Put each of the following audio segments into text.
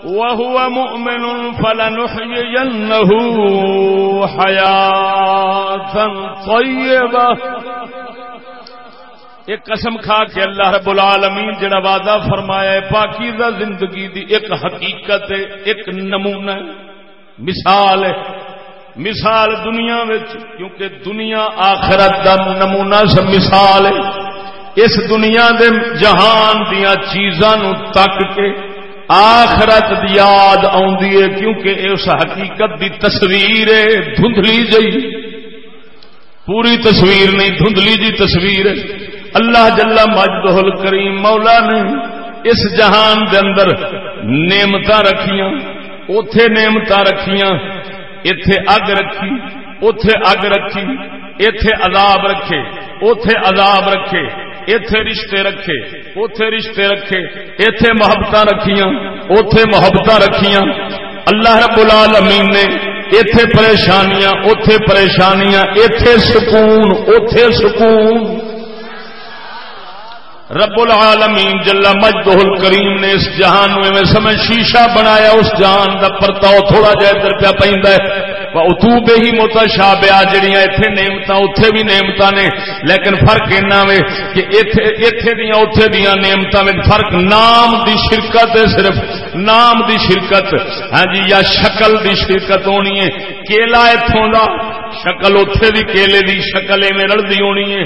وهو مؤمن فلنحيينه حياة طيبة. ایک قسم کھا کے اللہ رب العالمین جڑا وعدہ فرمایا ہے پاکیزہ زندگی دی ایک حقیقت ہے، ایک نمونہ ہے، مثال ہے. مثال دنیا وچ، کیونکہ دنیا آخرت دا نمونہ سب مثال ہے. اس دنیا دے جہان دیاں چیزاں نو تک کے آخرت دی یاد آندی ہے، کیونکہ اس حقیقت دی تصویر ہے دھندلی جئی، پوری تصویر نہیں، دھندلی جی تصویر ہے. اللہ جل مجدہ الکریم مولا نے اس جہان دے اندر نعمتاں رکھیاں، اوتھے نعمتاں رکھیاں، ایتھے اگ رکھی، اوتھے اگ رکھی، ایتھے عذاب رکھے، اوتھے عذاب رکھے، ایتھے رشتے رکھے، اوتھے رشتے رکھے، ایتھے محبتاں رکھیاں، اوتھے محبتاں رکھیاں. اللہ رب العالمین نے ایتھے پریشانیاں، اوتھے پریشانیاں، ایتھے سکون، اوتھے سکون. رب العالمین جل مجدہ الکریم نے اس جہان میں سمجھ شیشہ بنایا، اس جہان دا پرتاؤ تھوڑا جا ادھر پہ پیندا ہے. وَأُتُوبِ ہی متشابہہ، جڑیاں ایتھے نعمتاں اوتھے بھی نعمتاں نے، لیکن فرق انہاں وے کہ ایتھے دیاں اوتھے دیاں نعمتاں وچ فرق نام دی شرکت ہے، صرف نام دی شرکت، ہاں جی، یا شکل دی شرکت ہونی ہے. کیلا ایتھوں دا، شکل اوتھے دی کیلے دی شکل میں رلدی ہونی ہے.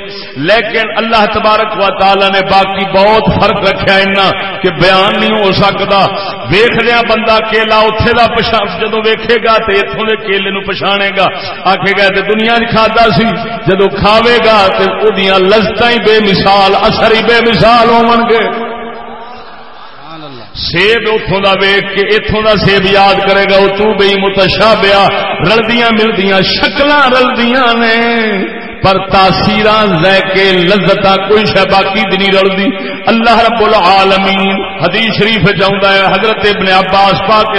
لیکن اللہ تبارک و تعالی نے باقی بہت فرق رکھا انہاں کہ بیان نہیں ہو سکتا. ویکھدیاں بندہ کیلا اوتھے دا جدوں ویکھے گا تے ایتھوں دے کیلے نو پچھانے گا، آکھے گا تے دنیا وچ کھادا سی. جدوں کھاوے گا تے اودیاں لذتاں ہی بے مثال، اثر ہی بے مثال ہون گے. سیب اتوں کا ویگ کے اتوں کا سیب یاد کرے گا، تو بئی متشابہہ، رلدیاں ملدیاں شکلاں رلدیاں نے، پر تاثیراں ذائقے لذتاں کوئی شے باقی نہیں رلدی. اللہ رب العالمین حدیث شریف جاؤندا ہے، حضرت ابن عباس پاک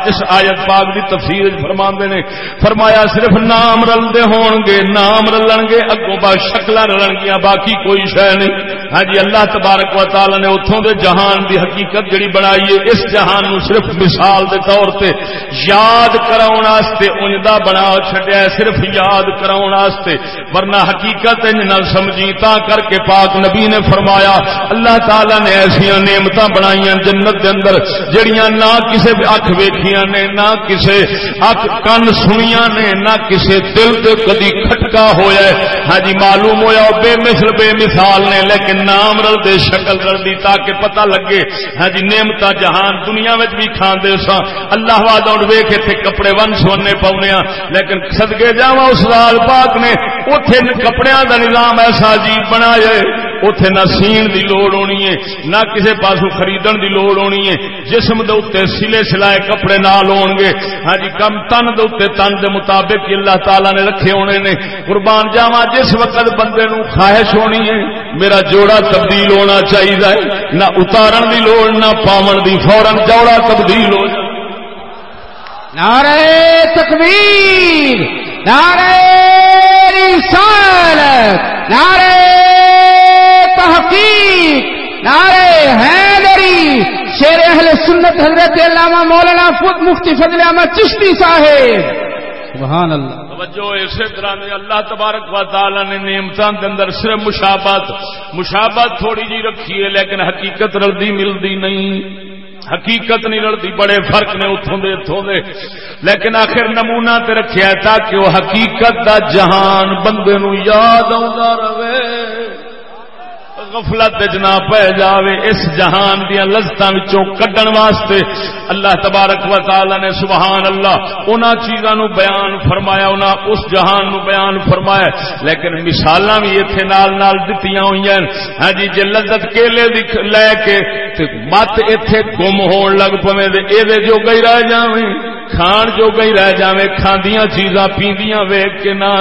اس آیت پاک دی تفسیر فرماندے نے، فرمایا صرف نام رلدے ہون گے، نام رلن گے، اگوں با شکلاں رلن گیاں، باقی کوئی شے نہیں. ہاں جی، اللہ تبارک و تعالی نے اتھوں دے جہان دی حقیقت جڑی بنائی ہے، اس جہان نو صرف مثال دے طور تے یاد کراون واسطے اونجدا بنا چھڈیا ہے، صرف یاد کراون واسطے، ورنہ حقیقت انج نہ سمجھی. تا کر کے پاک نبی نے فرمایا اللہ تعالی نے ایسیاں نعمتاں بنائیاں جنت دے اندر جڑیاں نہ کسے اکھ ویکھیاں نے، نہ کسے اکھ کن سنیاں نے، نہ کسے دل تے کدی کھٹکا ہویا ہے. ہاں جی، معلوم ہویا بے مثل بے مثال نے، لیکن نام رل دے شکل رل دی تاکہ پتہ لگے. ہاں جی، نعمتاں جہان دنیا وچ بھی کھاندے ساں، اللہ وعدہ ویکھ کے کپڑے ون سونے پاؤنے ہاں، لیکن صدقے جاواں اس لال پاک نے اوتھے کپڑیاں دا نظام ایسا عجیب بنایا ہے، اوتھے نہ سین دی لوڑ ہونی ہے، نہ کسے پاسوں خریدن دی لوڑ ہونی ہے. جسم دے اوتے سلے سلائے کپڑے نال ہون گے. ہاں جی، کم تن دے اوتے تن دے مطابق اللہ تعالی نے رکھے ہونے نے. قربان جاواں جس وقت بندے نو خواہش ہونی ہے میرا جوڑا تبدیل ہونا چاہیے، نہ اتارن دی لوڑ نہ پاون دی، فوراً جوڑا تبدیل ہو جائے. نعرہ تکبیر، نعرہ رسالت، نعرہ تحقیق، نعرہ حیدری. شیر اہل سنت حضرت علامہ مولانا مفتی فضل احمد چشتی صاحب. سبحان اللہ. توجہ اسی طرح نے اللہ تبارک و تعالی نے نعمتاں دے اندر صرف مشابہت تھوڑی جی رکھی ہے، لیکن حقیقت رلدی ملدی نہیں، حقیقت نہیں رلدی. بڑے فرق نے اتوں دے، لیکن آخر نمونہ تے رکھیا تاکہ وہ حقیقت دا جہان بندے نو یاد آندا رہے، غفلت وچ نہ پے جاوے. اس جہان دیاں لذتاں وچوں کڈن واسطے اللہ تبارک و تعالی نے سبحان اللہ انہاں چیزاں نو بیان فرمایا، انہاں اس جہان نو بیان فرمایا، لیکن مثالاں بھی ایتھے نال نال دتیاں ہوئیاں. ہاں جی، جے لذت کیلے دی لے کے تے مت ایتھے گم ہون لگ پوے تے اے دے جو گئی رہ جاویں، کھان جو گئی رہ جاویں، کھاندیاں چیزاں پیندیاں ویکھ کے نہ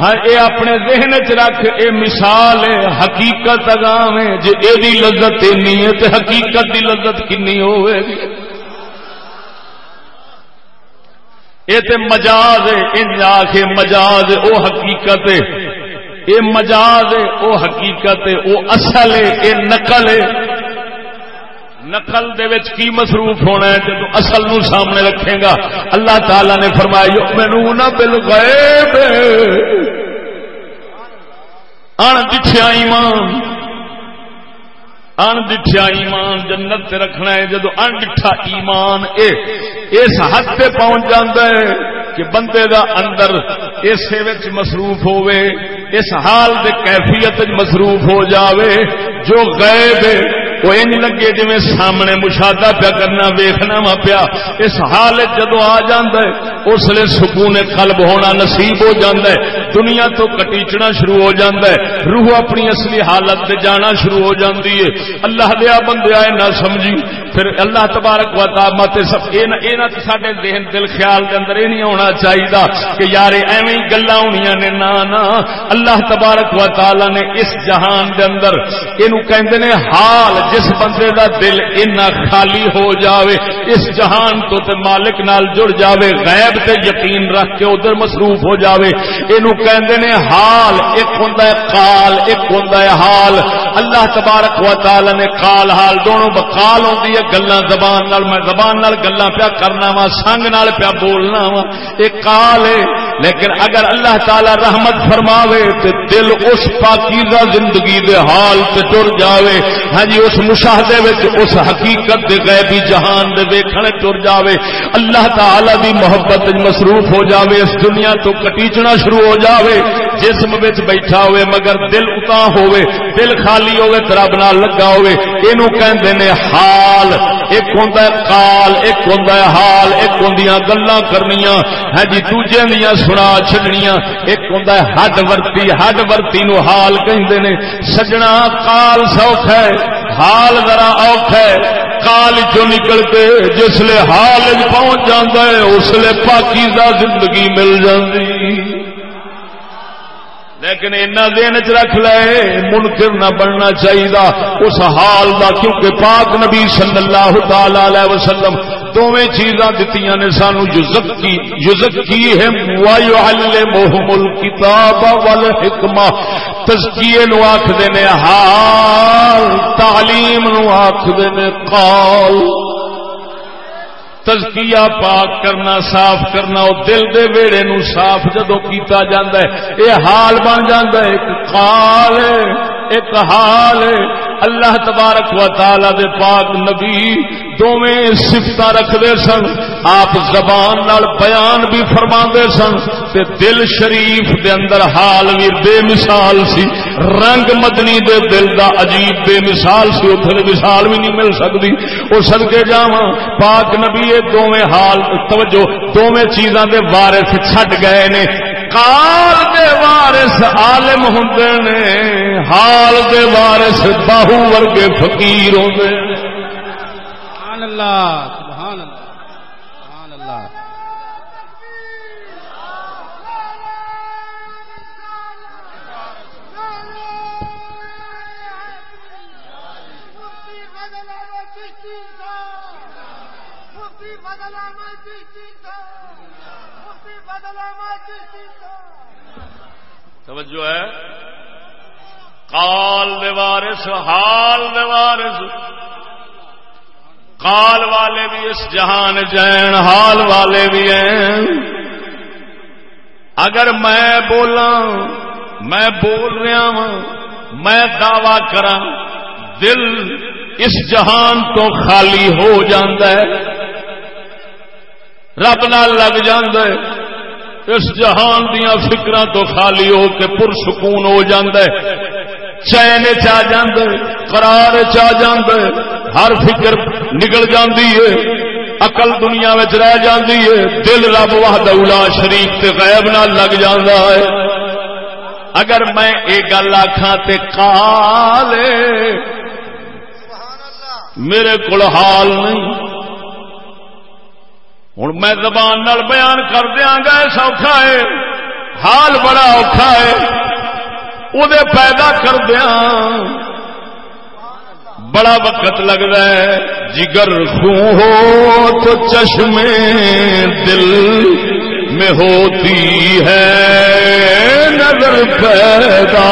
ہاں اے اپنے ذہن وچ رکھ، اے مثال ہے، حقیقت اگاویں. جے اے دی لذت اینی ہے تے حقیقت دی لذت کنی ہوے گی. اے تے مجاز ہے، ان آکھے مجاز ہے، او حقیقت ہے. اے مجاز ہے، او حقیقت ہے، او اصل ہے، اے نقل ہے. نقل دے وچ کی مصروف ہونا ہے جب اصل نو سامنے رکھے گا. اللہ تعالی نے فرمایا یؤمنون بالغیب ان دکھیا ایمان ان دکھیا ایمان جنت تے رکھنا ہے. جدو ان دکھا ایمان اس حد تے پہنچ جاندا ہے کہ بندے دا اندر اسے وچ مصروف ہوئے اس حال دے کیفیت وچ مصروف ہو جاوے جو غیب ہے وہ انج لگے جویں سامنے مشاہدہ پیا کرنا ویکھنا وا پیا. اس حال جدو آ جاندا ہے اس لیے سکون قلب ہونا نصیب ہو جاندا ہے. دنیا تو کٹیچنا شروع ہو جاندا ہے. روح اپنی اصلی حالت تے جانا شروع ہو جاندی ہے. اللہ دیا بندے آئے نہ سمجھی پھر اللہ تبارک و تعالی مت سب اینا ساڈے ذہن دل خیال دے اندر یہ نہیں ہونا چاہیے کہ یار ایویں گلاں ہونیاں نے. نا اللہ تبارک و تعالی نے اس جہان دے اندر اینو کہندے نے حال جس بندے دا دل اتنا خالی ہو جاوے اس جہان تو تے مالک نال جڑ جاوے غیب تے یقین رکھ کے ادھر مصروف ہو جاوے اینو کہندے نے حال. ایک ہوندا ہے قال ایک ہوندا ہے حال. اللہ تبارک و تعالی نے قال حال دونوں بقال ہوندی ہے گلاں زبان نال میں زبان نال گلاں پیا کرنا وا سنگ نال پیا بولنا وا ایک قال ہے. لیکن اگر اللہ تعالی رحمت فرماوے تے دل اس پاکیزہ زندگی دے حال تے ٹر جاوے. ہاں جی اس مشاہدے وچ اس حقیقت دے غیبی جہان دے ویکھنے ٹر جاوے. اللہ تعالی دی محبت وچ مصروف ہو جاوے. اس دنیا تو کٹیچنا شروع ہو جاوے. جسم وچ بیٹھا ہوئے مگر دل اتاں ہوئے دل خالی ہوئے رب نال لگا ہوئے اینو کہندے نے حال. ایک ہوندا ہے قال ایک ہوندا ہے حال. ایک ہوندیاں گلاں کرنیاں ہاں جی دوجے دیاں سنا چھڈنیاں. ایک ہوندا ہے ہڈ ورتی نو حال کہندے نے. سجنا قال سوکھا ہے حال ذرا اوکھا ہے. قال جو نکل کے جس لے حال وچ پہنچ جاندا ہے اس لے پاکیزہ زندگی مل جاندی. لیکن اینا ذہن چ رکھ لے منکر نہ بننا چاہیے اس حال دا کیونکہ پاک نبی صلی اللہ تعالی علیہ وسلم دوویں چیزاں دتیاں نے سانو یزکیہم ویعلمہم الکتاب والحکمہ. تزکیے نو آکھدے نے حال تعلیم نو آکھدے نے قال. تزکیہ پاک کرنا صاف کرنا او دل دے ویڑے نو صاف جدو کیتا جاندا ہے اے حال بن جاندا ہے. ایک قال ایک حال. اللہ تبارک و تعالی دے پاک نبی دوویں صفتاں رکھدے سن. آپ زبان نال بیان بھی فرماندے سن تے دل شریف دے اندر حال بھی بے مثال سی. رنگ مدنی دے دل دا عجیب بے مثال سی. اتھے مثال بھی نہیں مل سکتی. او صدقے جاواں پاک نبی یہ دوویں حال توجہ دوویں چیزاں دے وارث چھڈ گئے نے. قال دے وارث عالم ہوندے نے حال دے وارث باہو ورگے فقیر ہوندے نے. سبحان اللہ سبحان اللہ سبحان اللہ. توجہ ہے. قال دے وارث حال دے وارث. قال والے بھی اس جہان جین حال والے بھی ہیں. اگر میں بولاں میں بول رہا ہوں میں دعویٰ کراں دل اس جہان تو خالی ہو جاندا ہے رب نال لگ جاندا ہے. اس جہان دیاں فکراں تو خالی ہو کے پرسکون ہو جاندا ہے. چین چا جاندا ہے قرار چا جاندا ہے. ہر فکر نکل جاندی ہے. عقل دنیا وچ رہ جاندی ہے. دل رب وحدہ لا شریک تے غیب نال لگ جاندا ہے. اگر میں یہ گل آکھاں تے قال میرے کول حال نہیں. ہوں میں زبان نال بیان کر دیاں گا سوکھا ہے. حال بڑا اوکھا ہے. وہ پیدا کر دیاں بڑا وقت لگتا ہے. جگر خون ہو تو چشمے دل میں ہوتی ہے نظر پیدا.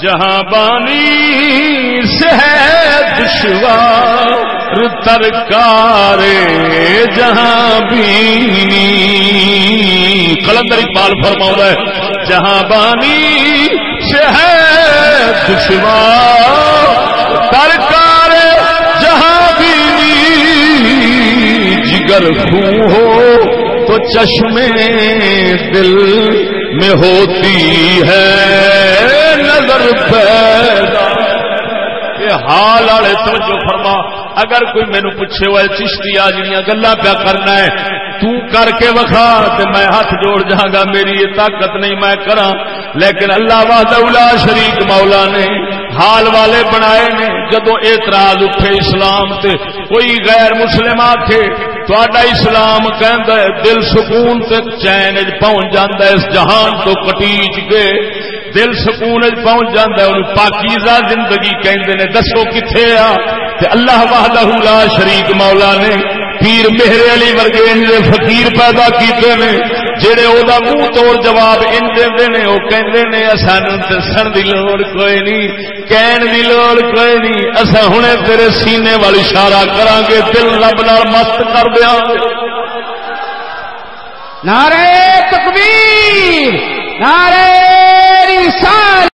جہاں بانی سے ہے دشوار ترکار جہاں بینی. قلندر اقبال فرماؤں ہے جہاں بانی سے ہے دشوار ترکار جہاں بینی. جگر خون ہو تو چشمے دل میں ہوتی ہے نظر پیدا. یہ حال والے توجہ فرما. اگر کوئی مینو پوچھے ہوئے چشتی آ جڑیاں گلاں پیا کرنا ہے تو کر کے وکھا تے میں ہاتھ جوڑ جاں گا, میری یہ طاقت نہیں میں کراں. لیکن اللہ وحدہ لا شریک مولا نے حال والے بنائے نے. جدو اعتراض اٹھے اسلام تے کوئی غیر مسلم آکھے تہاڈا اسلام کہندا ہے دل سکون تے چین وچ پہنچ جاندا ہے, اس جہان تو کٹیج کے دل سکون وچ پہنچ جاندا ہے, انہوں پاکیزہ زندگی کہندے نے. دسو کتھے آ تے اللہ وحدہ لا شریک مولا نے پیر مہر علی ورگے انجے فقیر پیدا کیتے نے جڑے او دا منہ توڑ جواب ان دیندے نے. او کہندے نے اسانوں دسن دی لوڑ کوئی نہیں, کہن دی لوڑ کوئی نہیں, اساں ہنے تیرے سینے وال اشارہ کران گے, دل رب نال مست کر دیاں گے. نعرہ تکبیر, نعرہ رسالت.